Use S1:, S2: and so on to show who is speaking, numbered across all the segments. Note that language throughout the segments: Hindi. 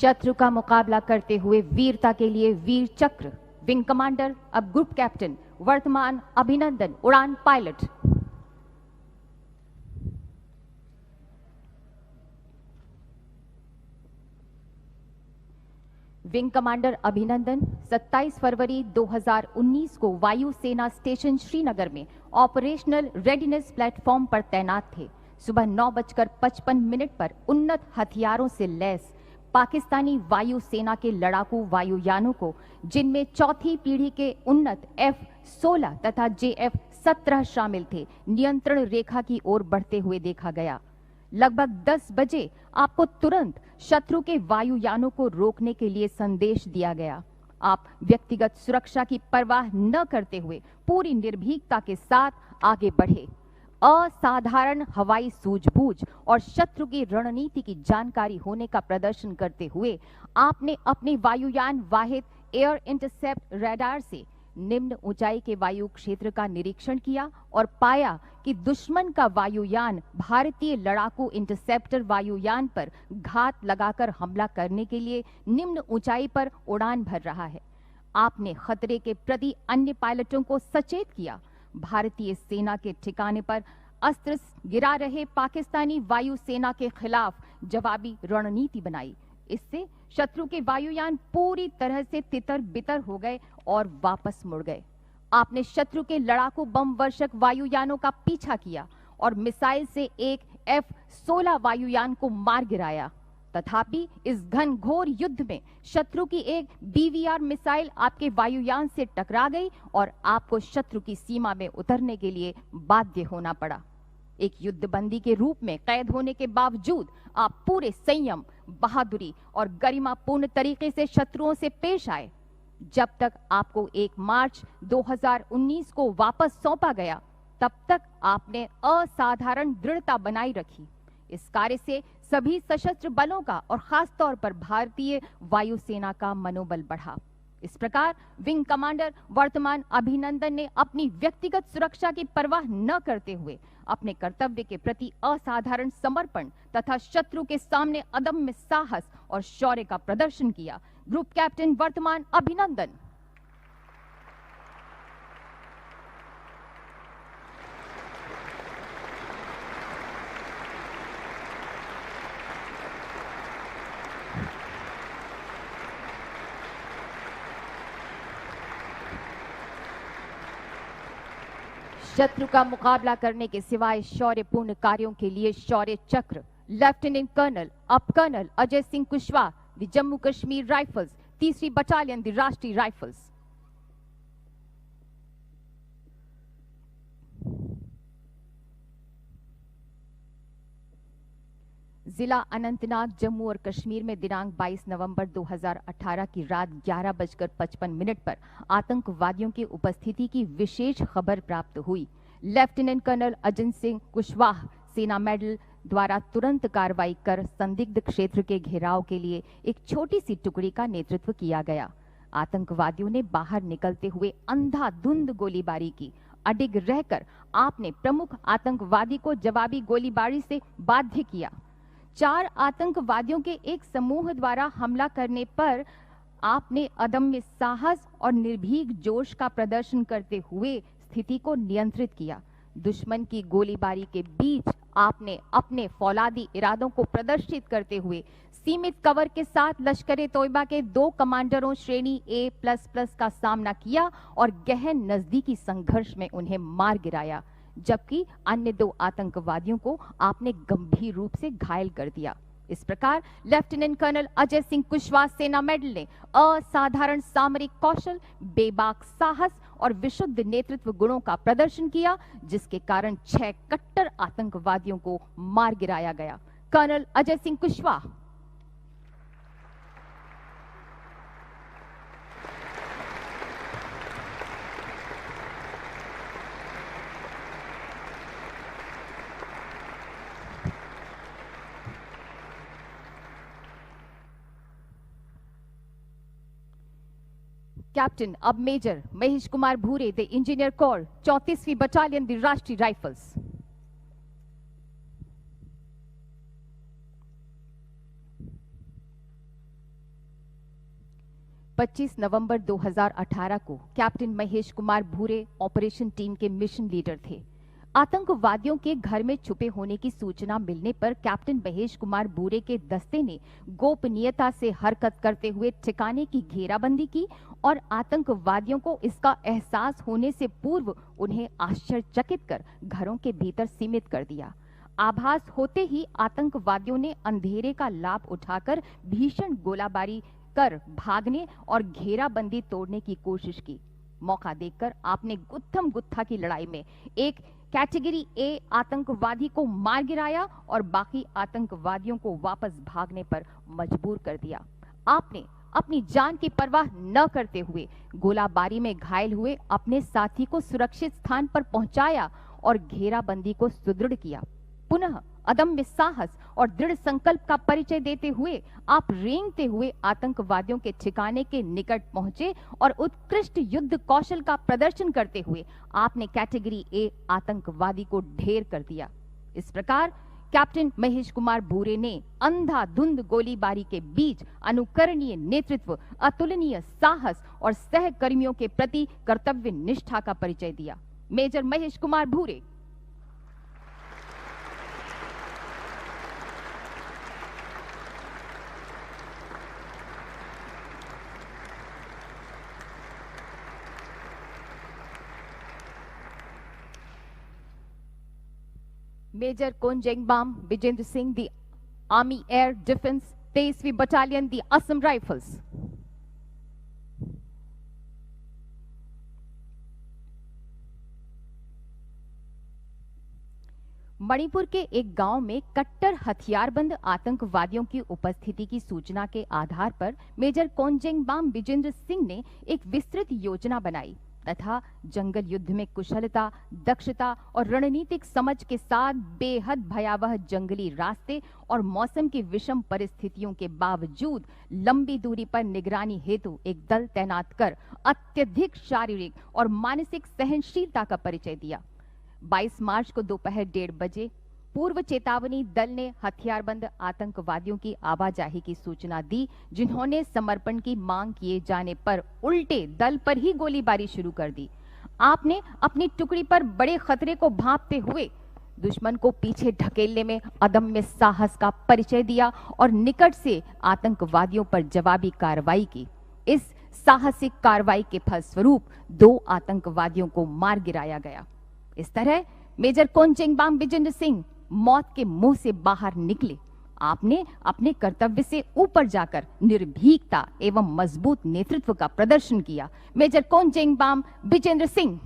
S1: शत्रु का मुकाबला करते हुए वीरता के लिए वीर चक्र, विंग कमांडर अब ग्रुप कैप्टन वर्तमान अभिनंदन, उड़ान पायलट। विंग कमांडर अभिनंदन 27 फरवरी 2019 को वायु सेना स्टेशन श्रीनगर में ऑपरेशनल रेडीनेस प्लेटफॉर्म पर तैनात थे। सुबह 9:55 पर उन्नत हथियारों से लैस पाकिस्तानी वायु सेना के लड़ाकू वायुयानों को, जिनमें चौथी पीढ़ी के उन्नत F-16 तथा JF-17 शामिल थे, नियंत्रण रेखा की ओर बढ़ते हुए देखा गया। लगभग 10 बजे आपको तुरंत शत्रु के वायुयानों को रोकने के लिए संदेश दिया गया। आप व्यक्तिगत सुरक्षा की परवाह न करते हुए पूरी निर्भीकता के साथ आगे बढ़े। असाधारण हवाई सूझबूझ और शत्रु की रणनीति की जानकारी होने का प्रदर्शन करते हुए आपने अपने वायुयान वाहिद एयर इंटरसेप्ट रडार से निम्न ऊंचाई के वायु क्षेत्र का निरीक्षण किया और पाया कि दुश्मन का वायुयान भारतीय लड़ाकू इंटरसेप्टर वायुयान पर घात लगाकर हमला करने के लिए निम्न ऊंचाई पर उड़ान भर रहा है। आपने खतरे के प्रति अन्य पायलटों को सचेत किया। भारतीय सेना के ठिकाने पर अस्त्र गिरा रहे पाकिस्तानी वायु सेना के खिलाफ जवाबी रणनीति बनाई। इससे शत्रु के वायुयान पूरी तरह से तितर बितर हो गए और वापस मुड़ गए। आपने शत्रु के लड़ाकू बम वर्षक वायुयानों का पीछा किया और मिसाइल से एक F-16 वायुयान को मार गिराया। तथापि इस घनघोर युद्ध में शत्रु की एक BVR मिसाइल आपके वायुयान से टकरा गई और आपको शत्रु की सीमा में उतरने के लिए बाध्य होना पड़ा। एक युद्धबंदी के रूप में कैद होने के बावजूद आप पूरे संयम, बहादुरी और गरिमापूर्ण तरीके से शत्रुओं से पेश आए। जब तक आपको 1 मार्च 2019 को वापस सौंपा गया, तब तक आपने असाधारण दृढ़ता बनाई रखी। इस कार्य से सभी सशस्त्र बलों का और खास तौर पर भारतीय वायुसेना का मनोबल बढ़ा। इस प्रकार विंग कमांडर वर्तमान अभिनंदन ने अपनी व्यक्तिगत सुरक्षा की परवाह न करते हुए अपने कर्तव्य के प्रति असाधारण समर्पण तथा शत्रु के सामने अदम्य साहस और शौर्य का प्रदर्शन किया। ग्रुप कैप्टन वर्तमान अभिनंदन। शत्रु का मुकाबला करने के सिवाय शौर्यपूर्ण कार्यों के लिए शौर्य चक्र लेफ्टिनेंट कर्नल अप colonel Ajay Singh Kushwaha, the Jammu Kashmir rifles, 3री बटालियन, द राष्ट्रीय राइफल्स। जिला अनंतनाग, जम्मू और कश्मीर में दिनांक 22 नवंबर 2018 की रात 11:55 पर आतंकवादियों की उपस्थिति की विशेष खबर प्राप्त हुई। लेफ्टिनेंट कर्नल अजय सिंह कुशवाहा सेना मेडल द्वारा तुरंत कार्रवाई कर संदिग्ध क्षेत्र के घेराव के लिए एक छोटी सी टुकड़ी का नेतृत्व किया गया। आतंकवादियों ने बाहर निकलते हुए अंधाधुंध गोलीबारी की। अडिग रहकर आपने प्रमुख आतंकवादी को जवाबी गोलीबारी से बाध्य किया। 4 आतंकवादियों के एक समूह द्वारा हमला करने पर आपने अदम्य साहस और निर्भीक जोश का प्रदर्शन करते हुए स्थिति को नियंत्रित किया। दुश्मन की गोलीबारी के बीच आपने अपने फौलादी इरादों को प्रदर्शित करते हुए सीमित कवर के साथ लश्कर ए तोयबा के 2 कमांडरों श्रेणी A++ का सामना किया और गहन नजदीकी संघर्ष में उन्हें मार गिराया, जबकि अन्य 2 आतंकवादियों को आपने गंभीर रूप से घायल कर दिया। इस प्रकार लेफ्टिनेंट कर्नल अजय सिंह कुशवाहा सेना मेडल ने असाधारण सामरिक कौशल, बेबाक साहस और विशुद्ध नेतृत्व गुणों का प्रदर्शन किया, जिसके कारण 6 कट्टर आतंकवादियों को मार गिराया गया। कर्नल अजय सिंह कुशवाहा। कैप्टन अब major Mahesh Kumar Bhure, the engineer corps, 34वीं बटालियन, द राष्ट्रीय राइफल्स। 25 नवंबर 2018 को captain Mahesh Kumar Bhure operation team के मिशन लीडर थे। आतंकवादियों के घर में छुपे होने की सूचना मिलने पर कैप्टन महेश कुमार भूरे के दस्ते ने गोपनीयता से हरकत करते हुए ठिकाने की घेराबंदी की और आतंकवादियों को इसका एहसास होने से पूर्व उन्हें आश्चर्यचकित कर घरों के भीतर सीमित कर दिया। आभास होते ही आतंकवादियों ने अंधेरे का लाभ उठाकर भीषण गोलाबारी कर भागने और घेराबंदी तोड़ने की कोशिश की। मौका देखकर आपने गुत्थम गुत्था की लड़ाई में एक कैटेगरी ए आतंकवादी को मार गिराया और बाकी आतंकवादियों को वापस भागने पर मजबूर कर दिया। आपने अपनी जान की परवाह न करते हुए गोलाबारी में घायल हुए अपने साथी को सुरक्षित स्थान पर पहुंचाया और घेराबंदी को सुदृढ़ किया। पुनः अदम्य साहस और दृढ़ संकल्प का परिचय देते हुए आप रेंगते हुए आतंकवादियों के ठिकाने के निकट पहुंचे और उत्कृष्ट युद्ध कौशल का प्रदर्शन करते हुए आपने कैटेगरी ए आतंकवादी को ढेर कर दिया। इस प्रकार कैप्टन महेश कुमार भूरे ने अंधाधुंध गोलीबारी के बीच अनुकरणीय नेतृत्व, अतुलनीय साहस और सहकर्मियों के प्रति कर्तव्य निष्ठा का परिचय दिया। मेजर महेश कुमार भूरे। Major Konjengbam Bijendra Singh, the Army Air Defense 23वीं Battalion, the Assam Rifles. Manipur के एक गांव में कट्टर हथियारबंद आतंकवादियों की उपस्थिति की सूचना के आधार पर मेजर कोंजेंगबाम बिजेंद्र सिंह ने एक विस्तृत योजना बनाई तथा जंगल युद्ध में कुशलता, दक्षता और रणनीतिक समझ के साथ बेहद भयावह जंगली रास्ते और मौसम की विषम परिस्थितियों के बावजूद लंबी दूरी पर निगरानी हेतु एक दल तैनात कर अत्यधिक शारीरिक और मानसिक सहनशीलता का परिचय दिया। 22 मार्च को दोपहर 1:30 बजे पूर्व चेतावनी दल ने हथियारबंद आतंकवादियों की आवाजाही की सूचना दी, जिन्होंने समर्पण की मांग किए जाने पर उल्टे दल पर ही गोलीबारी शुरू कर दी। आपने अपनी टुकड़ी पर बड़े खतरे को भांपते हुए दुश्मन को पीछे ढकेलने में अदम्य साहस का परिचय दिया और निकट से आतंकवादियों पर जवाबी कार्रवाई की। इस साहसिक कार्रवाई के फलस्वरूप 2 आतंकवादियों को मार गिराया गया। इस तरह मेजर कोंजेंगबाम बिजेंद्र सिंह मौत के मुंह से बाहर निकले। आपने अपने कर्तव्य से ऊपर जाकर निर्भीकता एवं मजबूत नेतृत्व का प्रदर्शन किया। मेजर कोंजेंगबाम बिजेंद्र सिंह।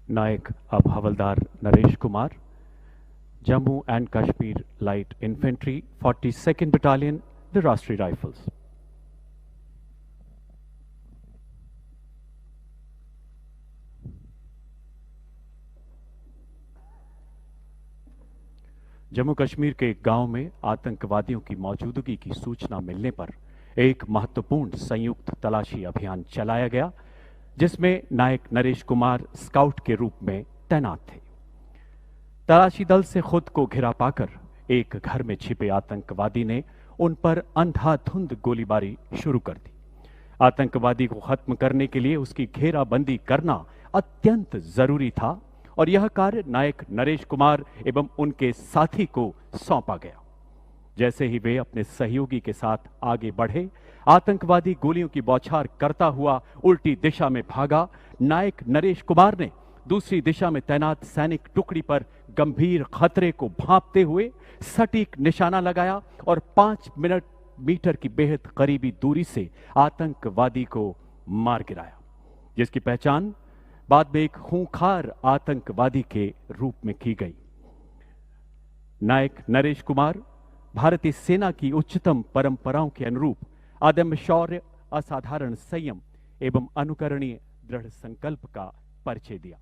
S2: नायक अब हवलदार Naresh Kumar, Jammu and Kashmir light infantry 42nd battalion, the Rashtriya rifles. Jammu Kashmir के एक गांव में आतंकवादियों की मौजूदगी की सूचना मिलने पर एक महत्वपूर्ण संयुक्त तलाशी अभियान चलाया गया, जिसमें नायक नरेश कुमार स्काउट के रूप में तैनात थे। तलाशी दल से खुद को घिरा पाकर एक घर में छिपे आतंकवादी ने उन पर अंधाधुंध गोलीबारी शुरू कर दी। आतंकवादी को खत्म करने के लिए उसकी घेराबंदी करना अत्यंत जरूरी था और यह कार्य नायक नरेश कुमार एवं उनके साथी को सौंपा गया। जैसे ही वे अपने सहयोगी के साथ आगे बढ़े, आतंकवादी गोलियों की बौछार करता हुआ उल्टी दिशा में भागा। नायक नरेश कुमार ने दूसरी दिशा में तैनात सैनिक टुकड़ी पर गंभीर खतरे को भांपते हुए सटीक निशाना लगाया और 5 मीटर की बेहद करीबी दूरी से आतंकवादी को मार गिराया, जिसकी पहचान बाद में एक खूंखार आतंकवादी के रूप में की गई। नायक नरेश कुमार भारतीय सेना की उच्चतम परंपराओं के अनुरूप अदम्य शौर्य, असाधारण संयम एवं अनुकरणीय दृढ़ संकल्प का परिचय दिया।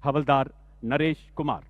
S2: हवलदार नरेश कुमार।